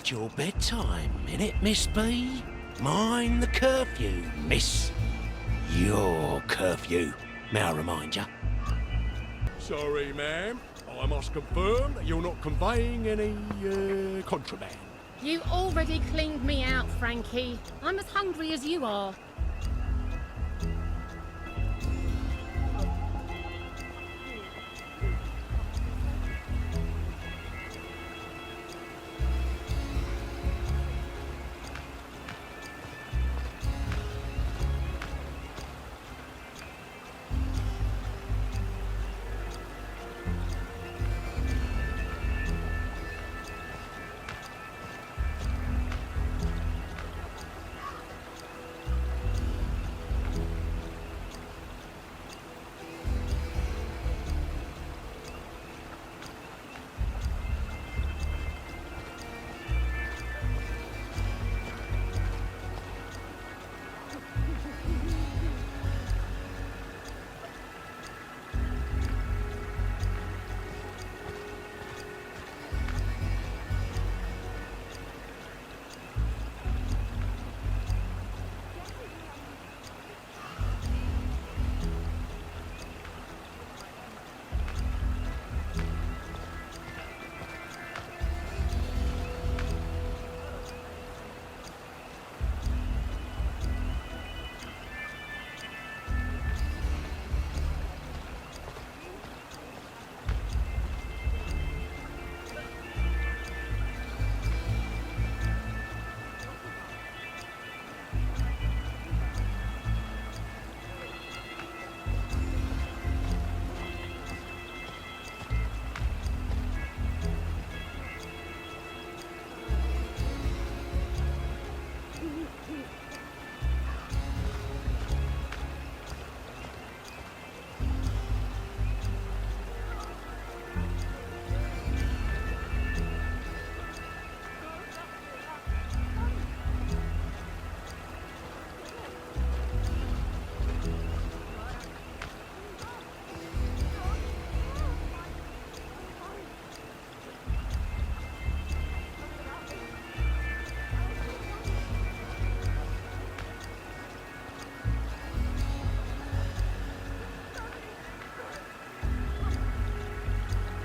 Past your bedtime, innit, Miss B? Mind the curfew, miss. Your curfew, may I remind you? Sorry, ma'am. I must confirm that you're not conveying any, contraband. You already cleaned me out, Frankie. I'm as hungry as you are.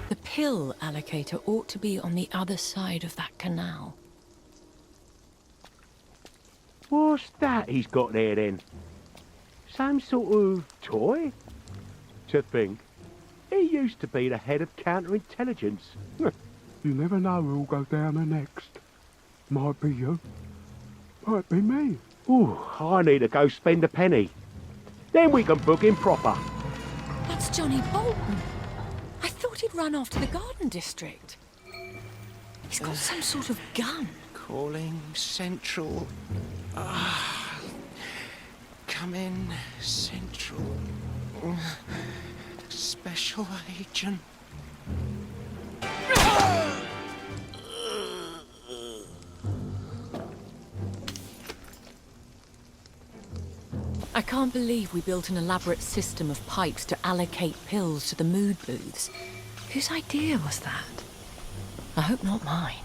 The pill allocator ought to be on the other side of that canal. What's that he's got there then? Some sort of toy? To think, he used to be the head of counterintelligence. You never know who'll go down the next. Might be you. Might be me. Ooh, I need to go spend a penny. Then we can book him proper. That's Johnny Bolton. I thought he'd run off to the Garden District. He's got some sort of gun. Calling Central. Come in, Central. Special agent. I can't believe we built an elaborate system of pipes to allocate pills to the mood booths. Whose idea was that? I hope not mine.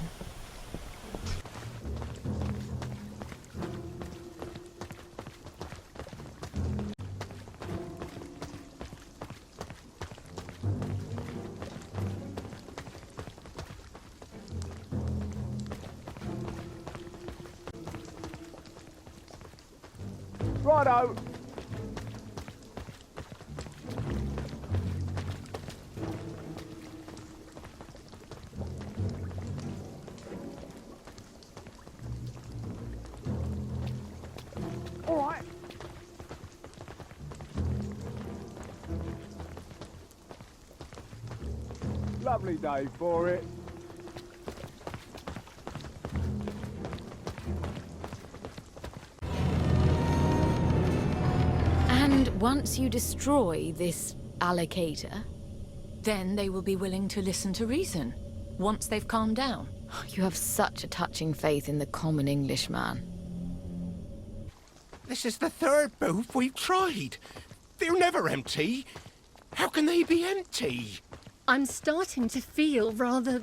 Righto. All right. Lovely day for it. And once you destroy this allocator, then they will be willing to listen to reason, once they've calmed down. You have such a touching faith in the common Englishman. This is the third booth we've tried. They're never empty. How can they be empty? I'm starting to feel rather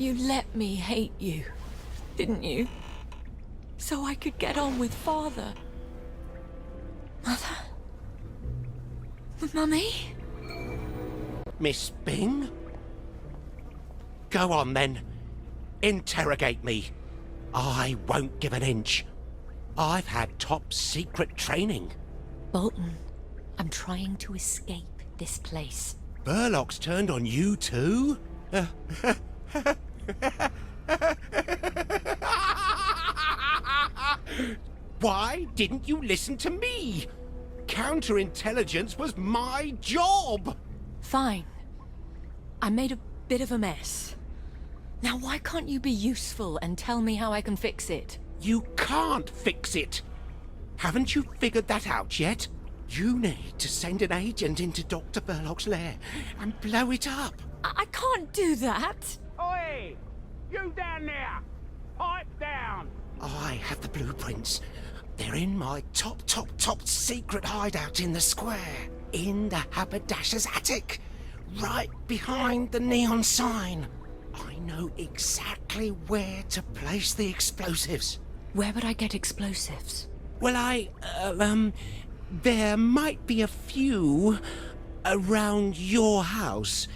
You let me hate you, didn't you? So I could get on with Father. Mother? Mummy? Miss Bing? Go on then. Interrogate me. I won't give an inch. I've had top secret training. Bolton, I'm trying to escape this place. Burlock's turned on you too? Why didn't you listen to me? Counterintelligence was my job! Fine. I made a bit of a mess. Now why can't you be useful and tell me how I can fix it? You can't fix it! Haven't you figured that out yet? You need to send an agent into Dr. Burlock's lair and blow it up. I can't do that! Oi! You down there! Pipe down! I have the blueprints. They're in my top secret hideout in the square. In the haberdasher's attic. Right behind the neon sign. I know exactly where to place the explosives. Where would I get explosives? Well, there might be a few around your house.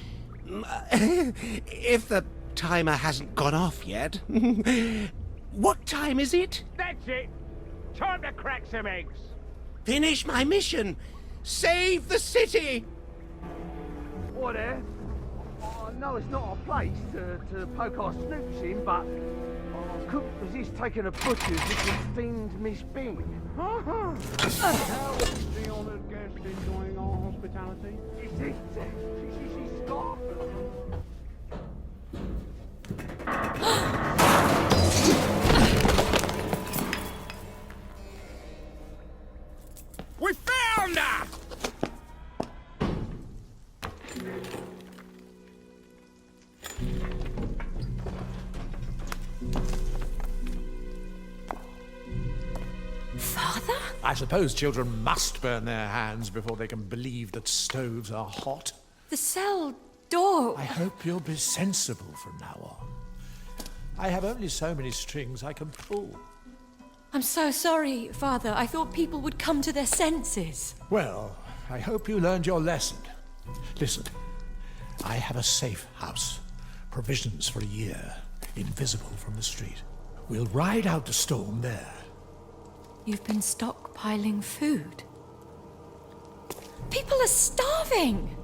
If the timer hasn't gone off yet. What time is it? That's it! Time to crack some eggs! Finish my mission! Save the city! What there? No, it's not our place to poke our snoops in, but I couldn't resist taking a butcher's with the esteemed Miss Bing. How is the honoured guest enjoying our hospitality? She's got... We found her! Father? I suppose children must burn their hands before they can believe that stoves are hot. The cell door... I hope you'll be sensible from now on. I have only so many strings I can pull. I'm so sorry, Father. I thought people would come to their senses. Well, I hope you learned your lesson. Listen, I have a safe house. Provisions for a year. Invisible from the street. We'll ride out the storm there. You've been stockpiling food. People are starving!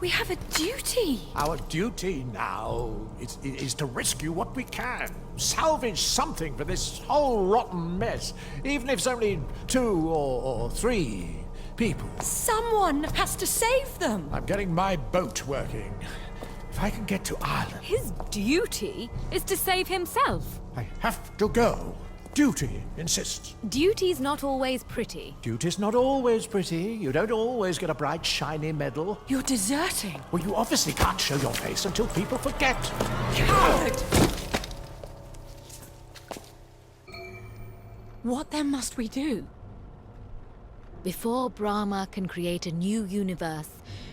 We have a duty. Our duty now is to rescue what we can. Salvage something for this whole rotten mess. Even if it's only 2 or 3 people. Someone has to save them. I'm getting my boat working. If I can get to Ireland... His duty is to save himself. I have to go. Duty insists. Duty's not always pretty. Duty's not always pretty. You don't always get a bright, shiny medal. You're deserting. Well, you obviously can't show your face until people forget. Coward! What then must we do? Before Brahma can create a new universe,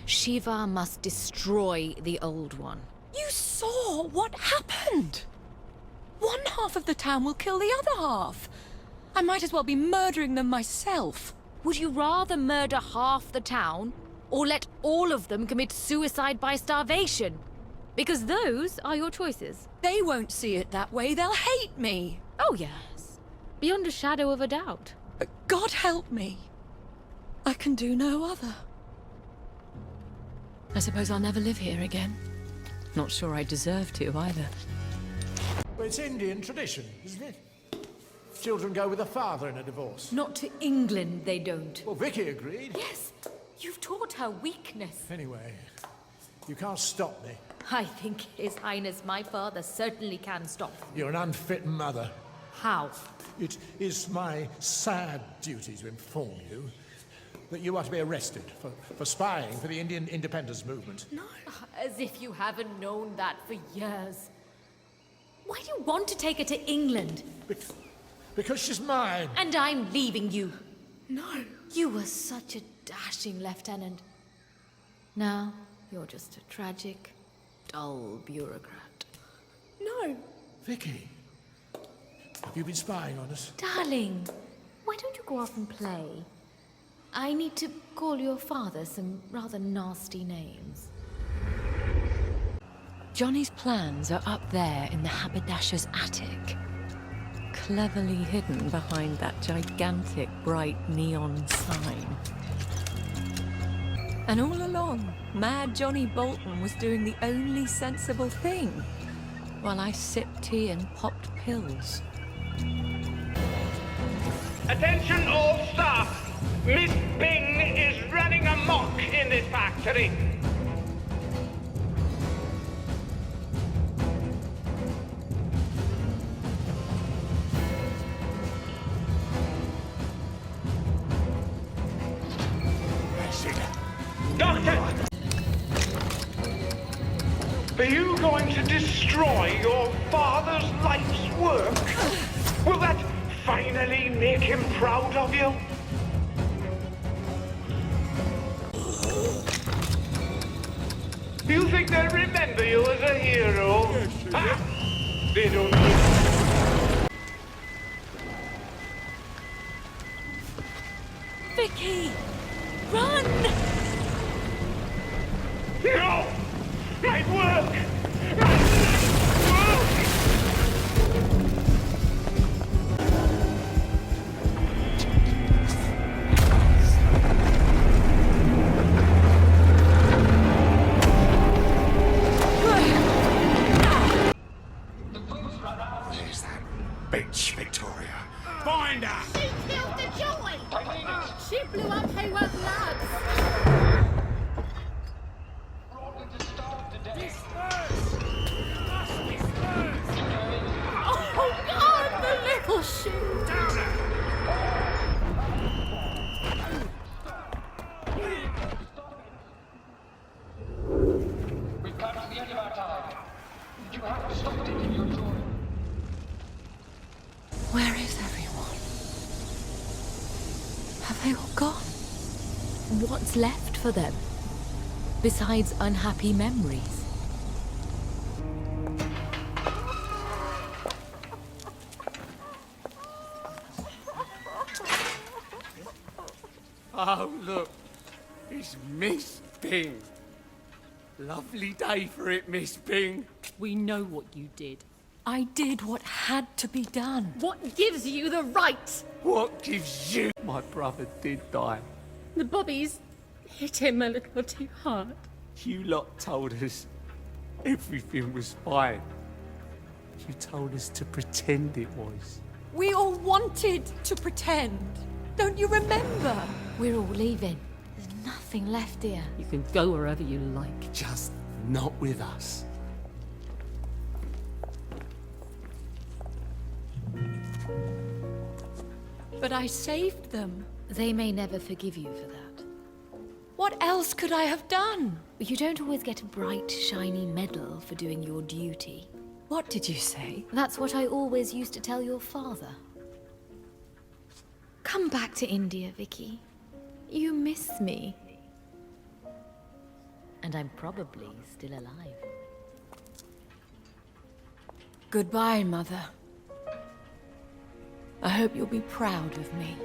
Shiva must destroy the old one. You saw what happened! One half of the town will kill the other half. I might as well be murdering them myself. Would you rather murder half the town, or let all of them commit suicide by starvation? Because those are your choices. They won't see it that way. They'll hate me. Oh, yes. Beyond a shadow of a doubt. God help me. I can do no other. I suppose I'll never live here again. Not sure I deserve to, either. Well, it's Indian tradition, isn't it? Children go with a father in a divorce. Not to England, they don't. Well, Vicky agreed. Yes, you've taught her weakness. Anyway, you can't stop me. I think His Highness my father certainly can stop. You're an unfit mother. How? It is my sad duty to inform you that you are to be arrested for spying for the Indian independence movement. No. As if you haven't known that for years. Why do you want to take her to England? Because she's mine. And I'm leaving you. No. You were such a dashing lieutenant. Now, you're just a tragic, dull bureaucrat. No. Vicky, have you been spying on us? Darling, why don't you go off and play? I need to call your father some rather nasty names. Johnny's plans are up there in the haberdasher's attic. Cleverly hidden behind that gigantic bright neon sign. And all along, Mad Johnny Bolton was doing the only sensible thing, while I sipped tea and popped pills. Attention all staff! Miss Bing is running amok in this factory. Doctor! Are you going to destroy your father's life's work? Will that finally make him proud of you? You think they'll remember you as a hero? Ha! They don't need... Vicky! Run! No! My work! There's that bitch, Victoria. Find her! She killed the joy! She blew up Hayward's lads! Oh God, the little shit! We've come to the end of our time. You haven't stopped it in your joy. Where is everyone? Have they all gone? What's left for them? Besides unhappy memories? Oh, look. It's Miss Bing. Lovely day for it, Miss Bing. We know what you did. I did what had to be done. What gives you the right? What gives you... My brother did die. The bobbies hit him a little too hard. You lot told us everything was fine. You told us to pretend it was. We all wanted to pretend. Don't you remember? We're all leaving. There's nothing left here. You can go wherever you like. Just not with us. But I saved them. They may never forgive you for that. What else could I have done? You don't always get a bright, shiny medal for doing your duty. What did you say? That's what I always used to tell your father. Come back to India, Vicky. You miss me. And I'm probably still alive. Goodbye, Mother. I hope you'll be proud of me.